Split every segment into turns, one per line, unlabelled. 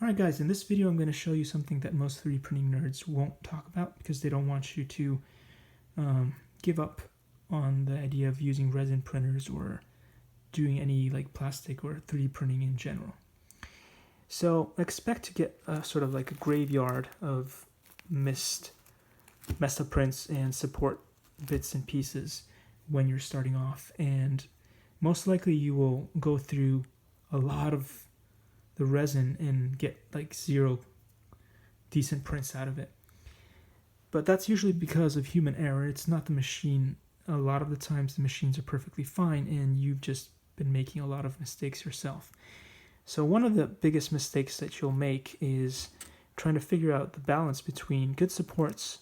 Alright guys, in this video I'm going to show you something that most 3D printing nerds won't talk about because they don't want you to give up on the idea of using resin printers or doing any like plastic or 3D printing in general. So expect to get a sort of like a graveyard of messed up prints and support bits and pieces when you're starting off, and most likely you will go through a lot of the resin and get like 0 decent prints out of it. But that's usually because of human error. It's not the machine. A lot of the times the machines are perfectly fine and you've just been making a lot of mistakes yourself. So one of the biggest mistakes that you'll make is trying to figure out the balance between good supports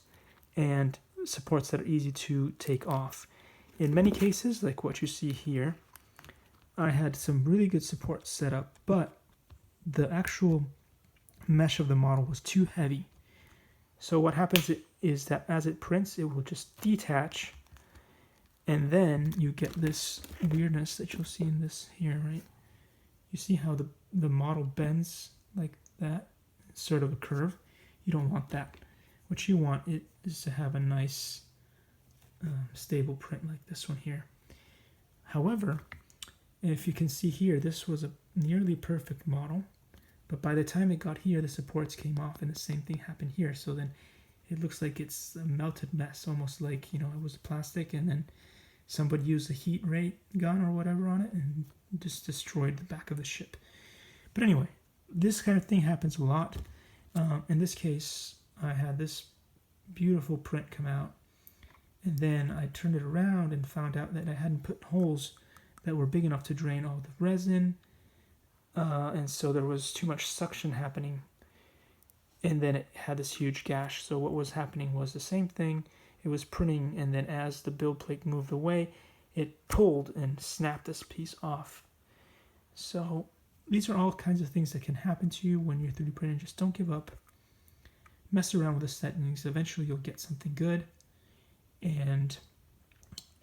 and supports that are easy to take off. In many cases, like what you see here, I had some really good supports set up, but the actual mesh of the model was too heavy. So what happens is that as it prints, it will just detach, and then you get this weirdness that you'll see in this here, right? You see how the model bends like that, sort of a curve? You don't want that. What you want is to have a nice stable print like this one here. However, if you can see here, this was a nearly perfect model, but by the time it got here, the supports came off and the same thing happened here. So then it looks like it's a melted mess, almost like, you know, it was plastic and then somebody used a heat rate gun or whatever on it and just destroyed the back of the ship. But anyway, this kind of thing happens a lot. In this case, I had this beautiful print come out, and then I turned it around and found out that I hadn't put holes that were big enough to drain all the resin, and so there was too much suction happening, and then it had this huge gash. So what was happening was the same thing. It was printing, and then as the build plate moved away, it pulled and snapped this piece off. So these are all kinds of things that can happen to you when you're 3D printing. Just don't give up. Mess around with the settings. Eventually you'll get something good. And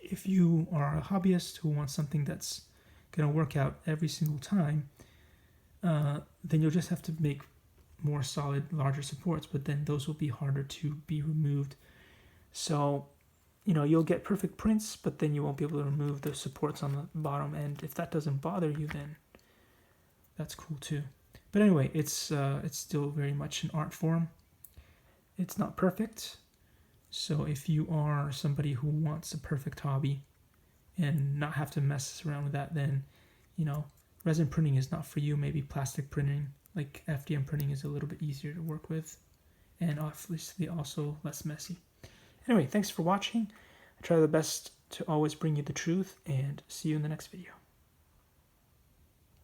if you are a hobbyist who wants something that's going to work out every single time, then you'll just have to make more solid, larger supports, but then those will be harder to be removed. So, you know, you'll get perfect prints, but then you won't be able to remove the supports on the bottom, and if that doesn't bother you, then that's cool too. But anyway, it's still very much an art form. It's not perfect. So if you are somebody who wants a perfect hobby and not have to mess around with that, then, you know, resin printing is not for you. Maybe plastic printing, like FDM printing, is a little bit easier to work with, and obviously also less messy. Anyway, thanks for watching. I try the best to always bring you the truth, and see you in the next video.